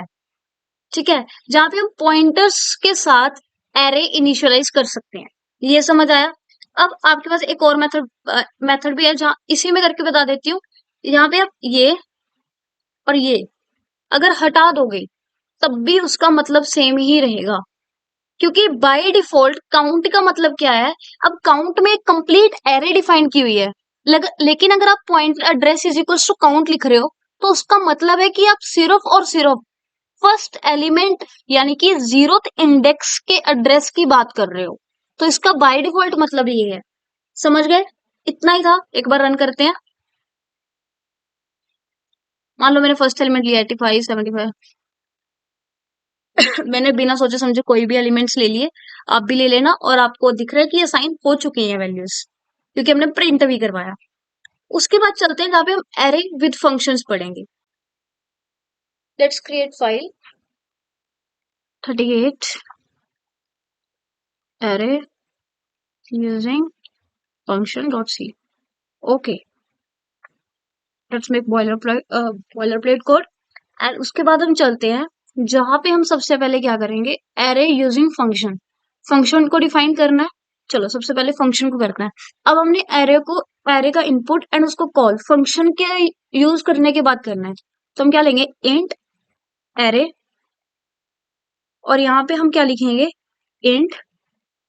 ठीक है, जहां पे हम पॉइंटर्स के साथ एरे इनिशियलाइज कर सकते हैं। ये समझ आया। अब आपके पास एक और मेथड भी है, जहां इसी में करके बता देती हूँ। यहाँ पे आप ये और ये अगर हटा दोगे तब भी उसका मतलब सेम ही रहेगा, क्योंकि बाय डिफॉल्ट काउंट का मतलब क्या है। अब काउंट में एक कंप्लीट एरे डिफाइन की हुई है, लेकिन अगर आप point address is equals to count लिख रहे हो तो उसका मतलब है कि आप सिर्फ और सिर्फ फर्स्ट एलिमेंट यानी कि 0th इंडेक्स के एड्रेस की बात कर रहे हो। तो इसका बाय डिफॉल्ट मतलब ये है। समझ गए? इतना ही था। एक बार रन करते हैं। मान लो मैंने फर्स्ट एलिमेंट लिया 85, 75। मैंने बिना सोचे समझे कोई भी एलिमेंट्स ले लिए, आप भी ले लेना। और आपको दिख रहा है कि ये साइन हो चुकी है वैल्यूज, क्योंकि हमने प्रिंट भी करवाया। उसके बाद चलते हैं जहाँ पे हम एरे विद फंक्शंस पढ़ेंगे। Let's create file 38 array using function dot C. Okay, let's make boiler plate code. And उसके बाद हम चलते हैं जहां पे हम सबसे पहले क्या करेंगे, एरे यूजिंग फंक्शन। फंक्शन को डिफाइन करना है। चलो सबसे पहले फंक्शन को करना है। अब हमने एरे का इनपुट एंड उसको कॉल फंक्शन के यूज करने के बाद करना है। तो हम क्या लेंगे, इंट एरे, और यहाँ पे हम क्या लिखेंगे, इंट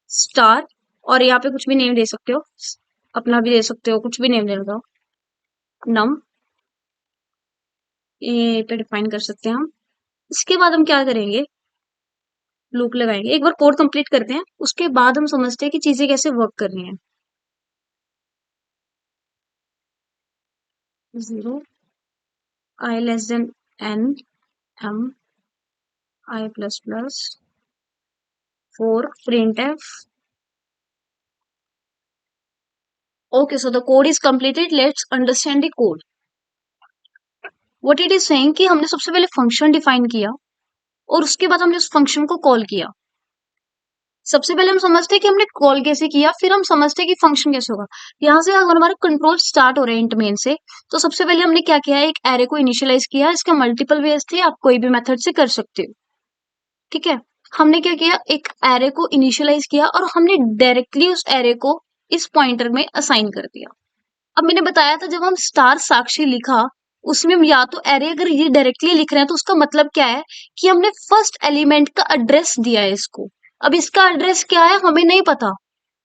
स्टार, और यहाँ पे कुछ भी नेम दे सकते हो, अपना भी दे सकते हो, कुछ भी नेम दे दो, नम, ये पे डिफाइन कर सकते हैं हम। इसके बाद हम क्या करेंगे, लूप लगाएंगे। एक बार कोड कंप्लीट करते हैं, उसके बाद हम समझते हैं कि चीजें कैसे वर्क कर रही हैं। 0 i less than n m i plus plus 4 printf। Okay, so the code is completed. Let's understand the code. What it is saying कि हमने सबसे पहले फंक्शन डिफाइन किया और उसके बाद हमने उस फंक्शन को कॉल किया। सबसे पहले हम समझते हैं कि हमने कॉल कैसे किया, फिर हम समझते हैं कि फंक्शन कैसे होगा। यहाँ से अगर हमारा कंट्रोल स्टार्ट हो रहे हैं इंट मेन से, तो सबसे पहले हमने क्या किया है, एक एरे को इनिशियलाइज किया। इसके मल्टीपल वेज थे, आप कोई भी मेथड से कर सकते हो, ठीक है। हमने क्या किया, एक एरे को इनिशियलाइज किया और हमने डायरेक्टली उस एरे को इस पॉइंटर में असाइन कर दिया। अब मैंने बताया था जब हम स्टार साक्षी लिखा, उसमें हम या तो एरे अगर ये डायरेक्टली लिख रहे हैं तो उसका मतलब क्या है कि हमने फर्स्ट एलिमेंट का एड्रेस दिया है इसको। अब इसका एड्रेस क्या है हमें नहीं पता,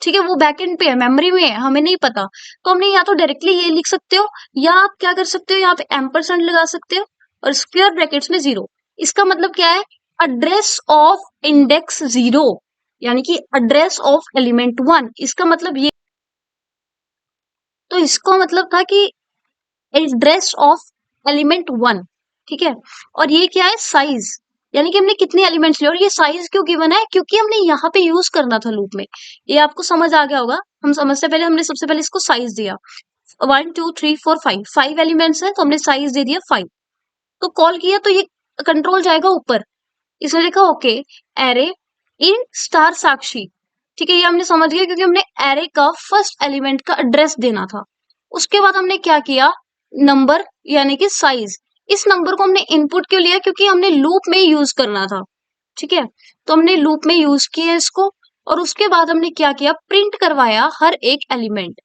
ठीक है, वो बैकएंड पे है, मेमोरी में है, हमें नहीं पता। तो हमने या तो डायरेक्टली ये लिख सकते हो, या आप क्या कर सकते हो, यहाँ पे एम्परसेंड लगा सकते हो और स्क्वायर ब्रैकेट्स में 0। इसका मतलब क्या है, एड्रेस ऑफ इंडेक्स 0, यानी कि एड्रेस ऑफ एलिमेंट 1। इसका मतलब ये, तो इसको मतलब था कि एड्रेस ऑफ एलिमेंट 1, ठीक है। और ये क्या है, साइज, यानी कि हमने कितने एलिमेंट्स लिए। और ये साइज क्यों गिवन है, क्योंकि हमने यहाँ पे यूज करना था लूप में। ये आपको समझ आ गया होगा। हम समझते पहले हमने सबसे पहले इसको साइज दिया, 1 2 3 4 5, 5 एलिमेंट्स है तो हमने साइज दे दिया 5। तो कॉल किया तो ये कंट्रोल जाएगा ऊपर, इसने लिखा ओके एरे इन स्टार साक्षी, ठीक है। ये हमने समझ गया क्योंकि हमने एरे का फर्स्ट एलिमेंट का एड्रेस देना था। उसके बाद हमने क्या किया, नंबर यानी कि साइज। इस नंबर को हमने इनपुट क्यों लिया, क्योंकि हमने लूप में यूज करना था। ठीक है, तो हमने लूप में यूज किया इसको, और उसके बाद हमने क्या किया, प्रिंट करवाया हर एक एलिमेंट।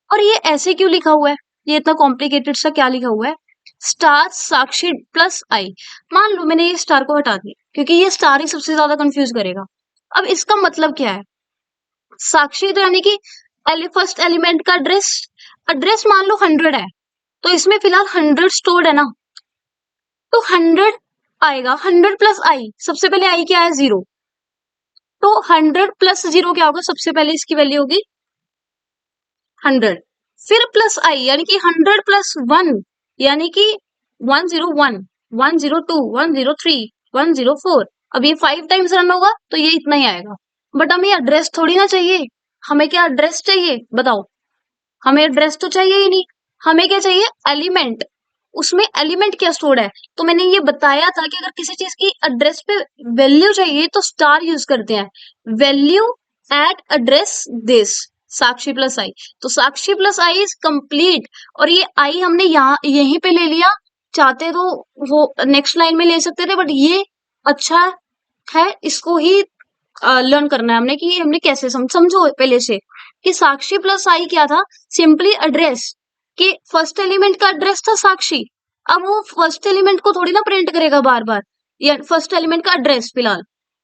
और ये ऐसे क्यों लिखा हुआ है, ये इतना कॉम्प्लिकेटेड सा क्या लिखा हुआ है, स्टार साक्षी प्लस आई। मान लो मैंने ये स्टार को हटा दिया, क्योंकि ये स्टार ही सबसे ज्यादा कंफ्यूज करेगा। अब इसका मतलब क्या है, साक्षी तो यानी कि फर्स्ट एलिमेंट का एड्रेस। एड्रेस मान लो 100 है, तो इसमें फिलहाल 100 स्टोर्ड है ना, तो 100 आएगा। 100 प्लस आई, सबसे पहले आई क्या है, 0। तो 100 प्लस 0 क्या होगा, सबसे पहले इसकी वैल्यू होगी 100। फिर प्लस आई यानी कि 100 प्लस 1 यानी कि 101, 102, 103, 104। अब ये 5 टाइम्स रन होगा तो ये इतना ही आएगा। बट हमें एड्रेस थोड़ी ना चाहिए, हमें क्या एड्रेस चाहिए बताओ, हमें एड्रेस तो चाहिए ही नहीं। हमें क्या चाहिए, एलिमेंट। उसमें एलिमेंट क्या स्टोर्ड है, तो मैंने ये बताया था कि अगर किसी चीज की एड्रेस पे वैल्यू चाहिए तो स्टार यूज करते हैं, value at address this Sakshi plus I. तो Sakshi plus I is complete, और ये आई हमने यहाँ यहीं पे ले लिया, चाहते तो वो नेक्स्ट लाइन में ले सकते थे, बट ये अच्छा है, इसको ही लर्न करना है हमने कि हमने कैसे समझो पहले से कि साक्षी प्लस आई क्या था, सिंपली एड्रेस, कि फर्स्ट एलिमेंट का एड्रेस था साक्षी। अब वो फर्स्ट एलिमेंट को थोड़ी ना प्रिंट करेगा बार बार, या फर्स्ट एलिमेंट का एड्रेस फिलहाल।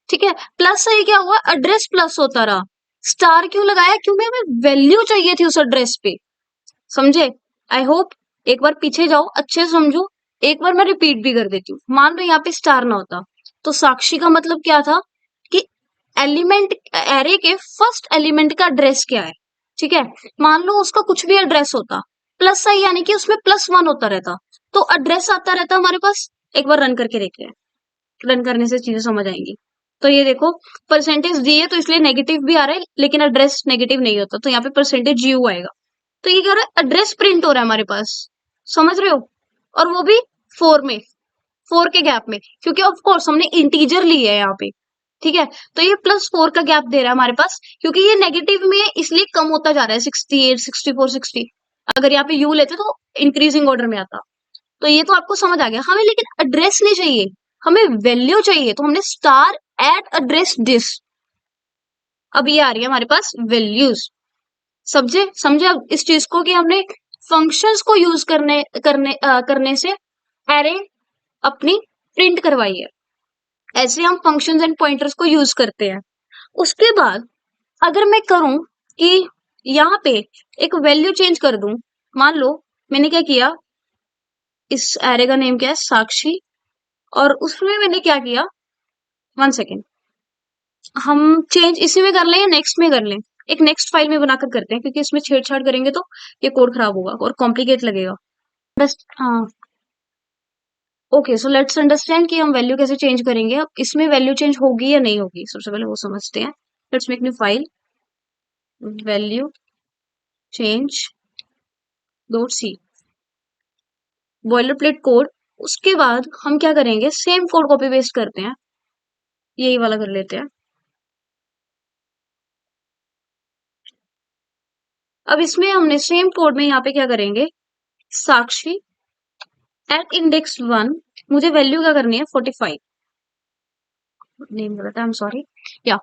ठीक है, प्लस से क्या हुआ, एड्रेस प्लस होता रहा। स्टार क्यों लगाया, क्योंकि हमें वैल्यू चाहिए थी उस एड्रेस पे। समझे, आई होप। एक बार पीछे जाओ, अच्छे से समझो, एक बार मैं रिपीट भी कर देती हूँ। मान लो यहाँ पे स्टार ना होता, तो साक्षी का मतलब क्या था कि एलिमेंट, एरे के फर्स्ट एलिमेंट का एड्रेस क्या है। ठीक है, मान लो उसका कुछ भी एड्रेस होता, प्लस आई यानी कि उसमें +1 होता रहता, तो एड्रेस आता रहता हमारे पास। एक बार रन करके देखते हैं, रन करने से चीजें समझ आएंगी। तो ये देखो, परसेंटेज दी है तो इसलिए नेगेटिव भी आ रहा है, लेकिन एड्रेस नेगेटिव नहीं होता, तो यहाँ पे परसेंटेज यू आएगा। तो ये क्या हो रहा है, एड्रेस प्रिंट हो रहा है हमारे पास। समझ रहे हो, और वो भी 4 में, 4 के गैप में, क्योंकि ऑफ कोर्स हमने इंटीजर ली है यहाँ पे। ठीक है, तो ये +4 का गैप दे रहा है हमारे पास, क्योंकि ये नेगेटिव में है इसलिए कम होता जा रहा है, 68, 64, 60। अगर यहाँ पे यू लेते तो इंक्रीजिंग ऑर्डर में आता। तो ये तो आपको समझ आ गया। हमें लेकिन एड्रेस नहीं चाहिए, हमें वैल्यू चाहिए, तो हमने स्टार एट एड्रेस दिस। अब ये आ रही है हमारे पास वैल्यूज। समझे समझे अब इस चीज को कि हमने फंक्शंस को यूज करने से एरे अपनी प्रिंट करवाई है। ऐसे हम फंक्शंस एंड पॉइंटर्स को यूज करते हैं। उसके बाद अगर मैं करूं कि यहाँ पे एक वैल्यू चेंज कर दूं, मान लो मैंने क्या किया, इस एरे का नेम क्या है, साक्षी, और उसमें मैंने क्या किया, 1 सेकेंड, हम चेंज इसी में कर लें या नेक्स्ट में कर लें, एक नेक्स्ट फाइल में बनाकर करते हैं, क्योंकि इसमें छेड़छाड़ करेंगे तो ये कोड खराब होगा और कॉम्प्लिकेट लगेगा। बस हाँ, ओके, सो लेट्स अंडरस्टैंड कि हम वैल्यू कैसे चेंज करेंगे। अब इसमें वैल्यू चेंज होगी या नहीं होगी, सबसे पहले वो समझते हैं। Let's make new file, value change dot C, boiler plate code. उसके बाद हम क्या करेंगे, सेम कोड कॉपी पेस्ट करते हैं, यही वाला कर लेते हैं। अब इसमें हमने सेम कोड में यहाँ पे क्या करेंगे, साक्षी एट इंडेक्स 1, मुझे वैल्यू क्या करनी है, 45, नेम गलत है, आई एम सॉरी। या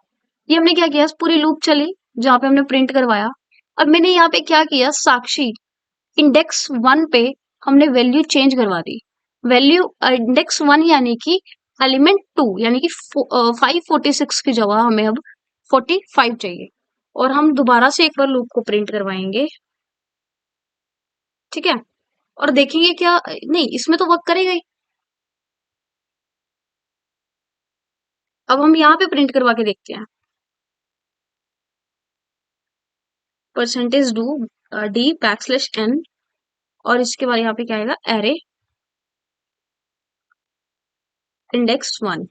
ये हमने क्या किया, पूरी लूप चली जहां पे हमने प्रिंट करवाया। अब मैंने यहाँ पे क्या किया, साक्षी इंडेक्स 1 पे हमने वैल्यू चेंज करवा दी। वैल्यू इंडेक्स 1 यानी कि एलिमेंट 2 यानी कि 546 की जगह हमें अब 45 चाहिए, और हम दोबारा से एक बार लूप को प्रिंट करवाएंगे। ठीक है, और देखेंगे क्या, नहीं इसमें तो वर्क करेगा ही। अब हम यहाँ पे प्रिंट करवा के देखते हैं, %do d\n, और इसके बाद यहाँ पे क्या आएगा, एरे इंडेक्स 1।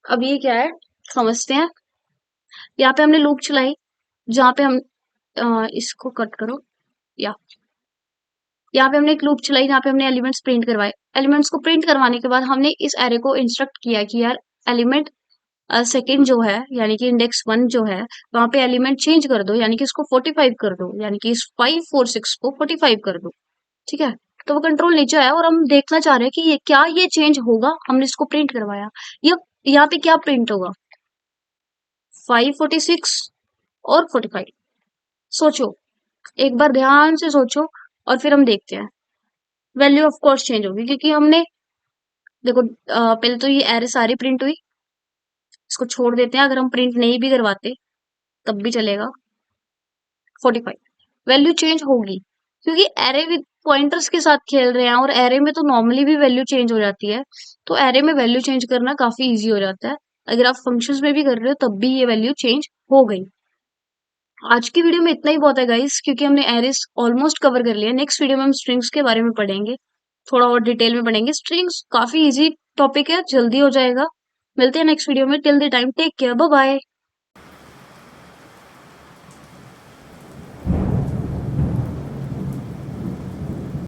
अब ये क्या है समझते हैं। यहाँ पे हमने लूप चलाई जहां पे हम इसको कट करो, या यहाँ पे हमने एक लूप चलाई जहाँ पे हमने एलिमेंट्स प्रिंट करवाए। एलिमेंट्स को प्रिंट करवाने के बाद हमने इस एरे को इंस्ट्रक्ट किया कि यार एलिमेंट सेकंड जो है यानी कि इंडेक्स 1 जो है वहां पे एलिमेंट चेंज कर दो, यानी कि इसको 45 कर दो, यानी कि इस 546 को 45 कर दो। ठीक है। तो वो कंट्रोल नीचे आया और हम देखना चाह रहे हैं कि ये क्या ये चेंज होगा, हमने इसको प्रिंट करवाया, या यहाँ पे क्या प्रिंट होगा, 546 और 45। सोचो, एक बार ध्यान से सोचो और फिर हम देखते हैं। वैल्यू ऑफ कोर्स चेंज होगी क्योंकि हमने देखो पहले तो ये एरे सारी प्रिंट हुई, इसको छोड़ देते हैं, अगर हम प्रिंट नहीं भी करवाते तब भी चलेगा। 45 वैल्यू चेंज होगी क्योंकि एरे विद पॉइंटर्स के साथ खेल रहे हैं और एरे में तो नॉर्मली भी वैल्यू चेंज हो जाती है, तो एरे में वैल्यू चेंज करना काफी इजी हो जाता है। अगर आप फंक्शंस में भी कर रहे हो तब भी ये वैल्यू चेंज हो गई। आज की वीडियो में इतना ही बहुत है गाइस, क्योंकि हमने एरेस ऑलमोस्ट कवर कर लिया। नेक्स्ट वीडियो में हम स्ट्रिंग्स के बारे में पढ़ेंगे, थोड़ा और डिटेल में पढ़ेंगे। स्ट्रिंग्स काफी इजी टॉपिक है, जल्दी हो जाएगा। मिलते हैं नेक्स्ट वीडियो में। Till the time take care, bye bye.